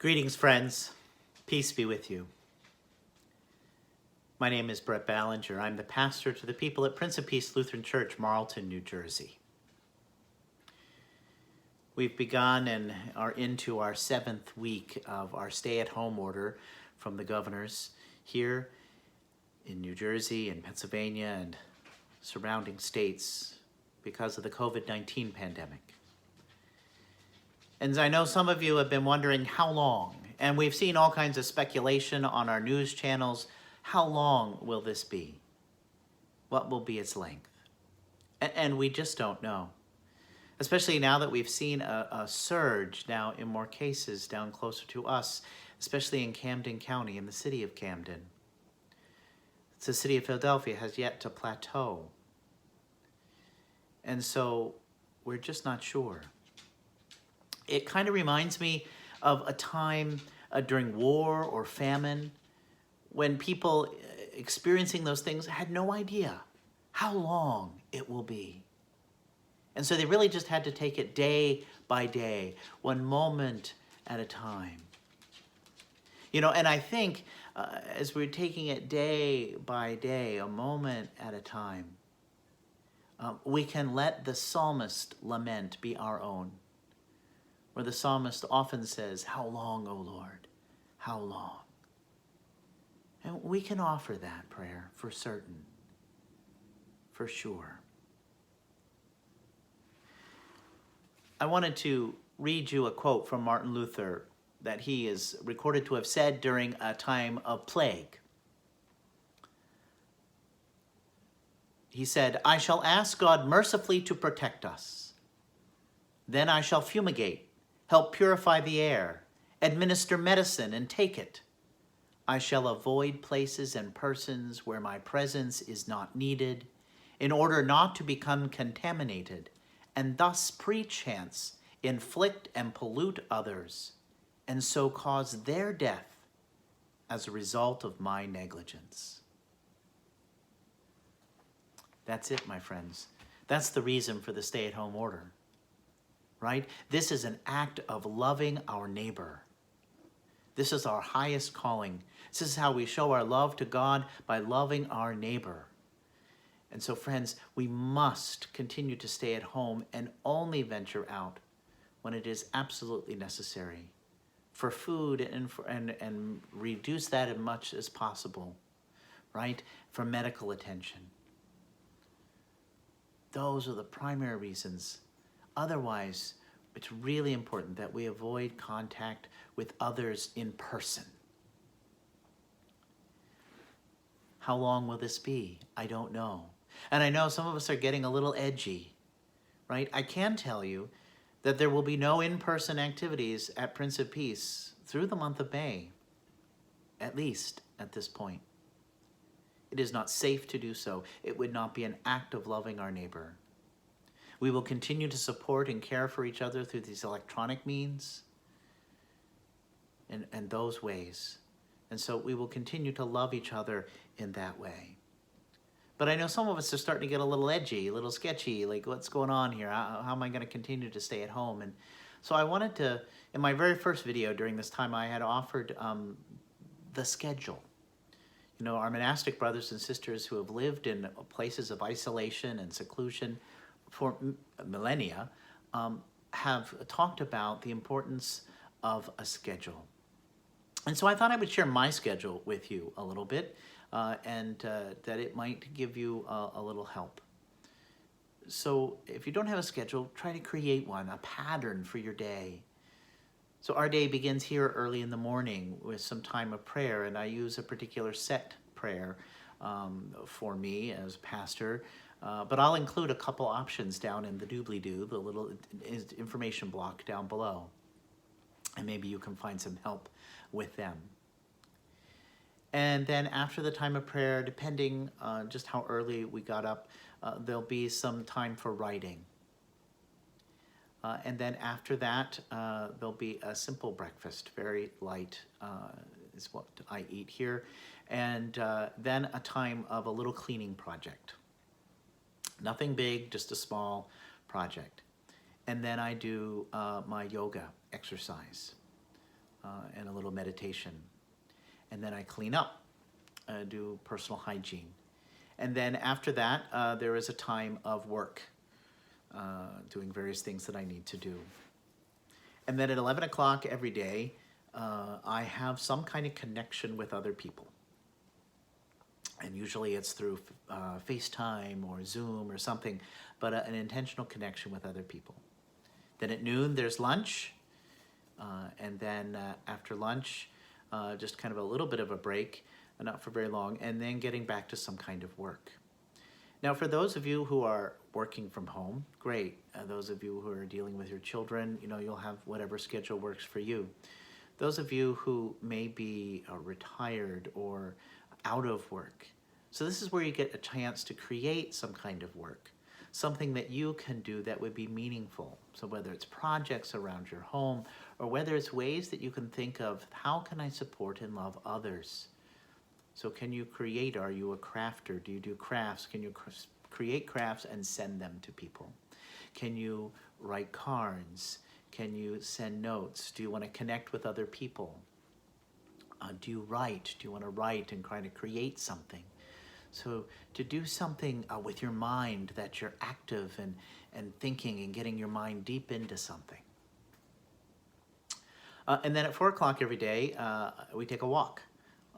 Greetings, friends. Peace be with you. My name is Brett Ballinger. I'm the pastor to the people at Prince of Peace Lutheran Church, Marlton, New Jersey. We've begun and are into our 7th week of our stay-at-home order from the governors here in New Jersey and Pennsylvania and surrounding states because of the COVID-19 pandemic. And I know some of you have been wondering how long, and we've seen all kinds of speculation on our news channels. How long will this be? What will be its length? And we just don't know. Especially now that we've seen a surge now in more cases down closer to us, especially in Camden County, in the city of Camden. The city of Philadelphia has yet to plateau. And so we're just not sure. It kind of reminds me of a time during war or famine when people experiencing those things had no idea how long it will be. And so they really just had to take it day by day, one moment at a time. You know, and I think as we're taking it day by day, a moment at a time, we can let the psalmist lament be our own, where the psalmist often says, "How long, O Lord? How long?" And we can offer that prayer for certain, for sure. I wanted to read you a quote from Martin Luther that he is recorded to have said during a time of plague. He said, "I shall ask God mercifully to protect us. Then I shall fumigate, help purify the air, administer medicine and take it. I shall avoid places and persons where my presence is not needed, in order not to become contaminated, and thus perchance inflict and pollute others, and so cause their death as a result of my negligence." That's it, my friends. That's the reason for the stay-at-home order, right? This is an act of loving our neighbor. This is our highest calling. This is how we show our love to God, by loving our neighbor. And so, friends, we must continue to stay at home and only venture out when it is absolutely necessary for food and reduce that as much as possible, right? For medical attention. Those are the primary reasons. Otherwise, it's really important that we avoid contact with others in person. How long will this be? I don't know. And I know some of us are getting a little edgy, right? I can tell you that there will be no in-person activities at Prince of Peace through the month of May, at least at this point. It is not safe to do so. It would not be an act of loving our neighbor. We will continue to support and care for each other through these electronic means and those ways. And so we will continue to love each other in that way. But I know some of us are starting to get a little edgy, a little sketchy, like what's going on here? How am I going to continue to stay at home? And so I wanted to, in my very first video during this time, I had offered the schedule. You know, our monastic brothers and sisters who have lived in places of isolation and seclusion for millennia have talked about the importance of a schedule. And so I thought I would share my schedule with you a little bit and that it might give you a little help. So if you don't have a schedule, try to create one, a pattern for your day. So our day begins here early in the morning with some time of prayer, and I use a particular set prayer for me as pastor, but I'll include a couple options down in the doobly-doo, the little information block down below, and maybe you can find some help with them. And then after the time of prayer, depending on just how early we got up, there'll be some time for writing. And then after that, there'll be a simple breakfast, very light is what I eat here. And then a time of a little cleaning project. Nothing big, just a small project. And then I do my yoga exercise. and a little meditation. And then I clean up, do personal hygiene. And then after that, there is a time of work, doing various things that I need to do. And then at 11 o'clock every day, I have some kind of connection with other people. And usually it's through FaceTime or Zoom or something, but an intentional connection with other people. Then at noon, there's lunch. And then after lunch, just kind of a little bit of a break, not for very long, and then getting back to some kind of work. Now, for those of you who are working from home, great. Those of you who are dealing with your children, you'll have whatever schedule works for you. Those of you who may be retired or out of work. So this is where you get a chance to create some kind of work, something that you can do that would be meaningful. So whether it's projects around your home or whether it's ways that you can think of, how can I support and love others? So can you create? Are you a crafter? Do you do crafts? Can you create crafts and send them to people? Can you write cards? Can you send notes? Do you want to connect with other people? Do you write? Do you want to write and try to create something? So to do something with your mind that you're active and thinking and getting your mind deep into something. And then at 4 o'clock every day, we take a walk.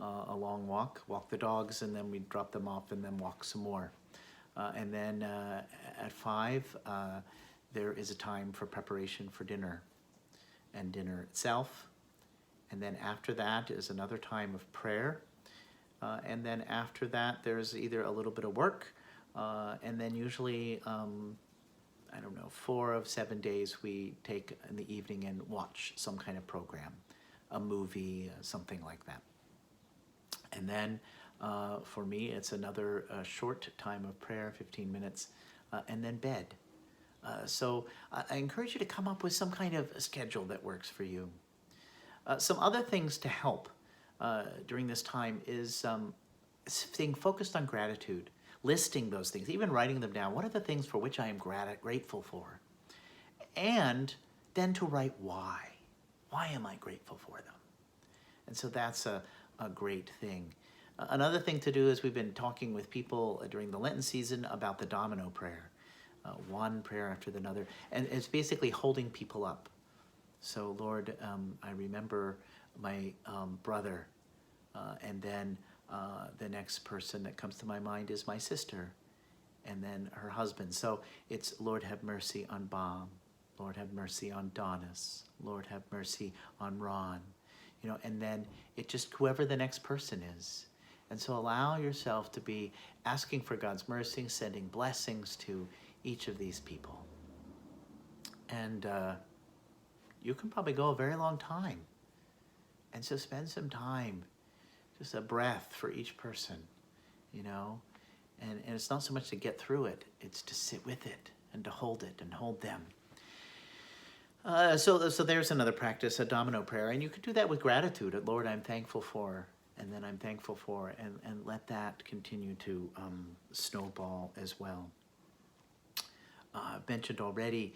A long walk the dogs, and then we drop them off and then walk some more. And then at 5, there is a time for preparation for dinner and dinner itself. And then after that is another time of prayer. And then after that, there's either a little bit of work, and then usually, 4 of 7 days we take in the evening and watch some kind of program, a movie, something like that. And then for me, it's another short time of prayer, 15 minutes, and then bed. So I encourage you to come up with some kind of a schedule that works for you. Some other things to help during this time is staying focused on gratitude, listing those things, even writing them down. What are the things for which I am grateful for? And then to write why. Why am I grateful for them? And so that's a great thing. Another thing to do is we've been talking with people during the Lenten season about the domino prayer, one prayer after another, and it's basically holding people up. So Lord, I remember my brother, and then the next person that comes to my mind is my sister, and then her husband. So it's Lord have mercy on Bob, Lord have mercy on Donis, Lord have mercy on Ron, and then it just whoever the next person is. And so allow yourself to be asking for God's mercy, sending blessings to each of these people. And you can probably go a very long time. And so spend some time, just a breath for each person, And it's not so much to get through it, it's to sit with it and to hold it and hold them. So there's another practice, a domino prayer. And you could do that with gratitude. Lord, I'm thankful for, and then I'm thankful for, and let that continue to snowball as well. I've mentioned already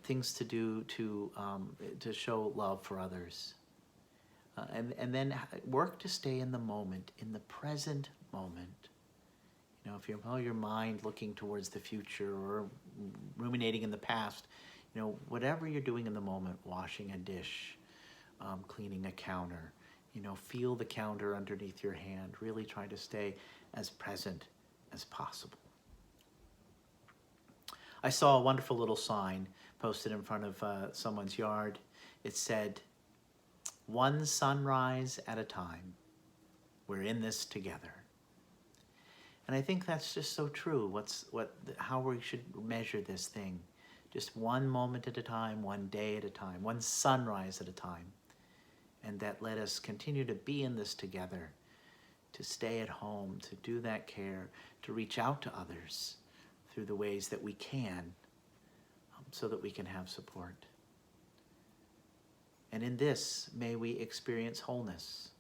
things to do to show love for others. And then work to stay in the moment, in the present moment. If you have your mind looking towards the future or ruminating in the past, whatever you're doing in the moment, washing a dish, cleaning a counter, feel the counter underneath your hand. Really try to stay as present as possible. I saw a wonderful little sign posted in front of someone's yard. It said, "One sunrise at a time. We're in this together." And I think that's just so true. How we should measure this thing. Just one moment at a time, one day at a time, one sunrise at a time. And that let us continue to be in this together, to stay at home, to do that care, to reach out to others through the ways that we can, so that we can have support. And in this, may we experience wholeness,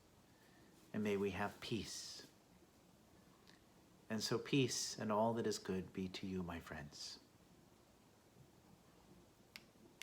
and may we have peace. And so peace and all that is good be to you, my friends.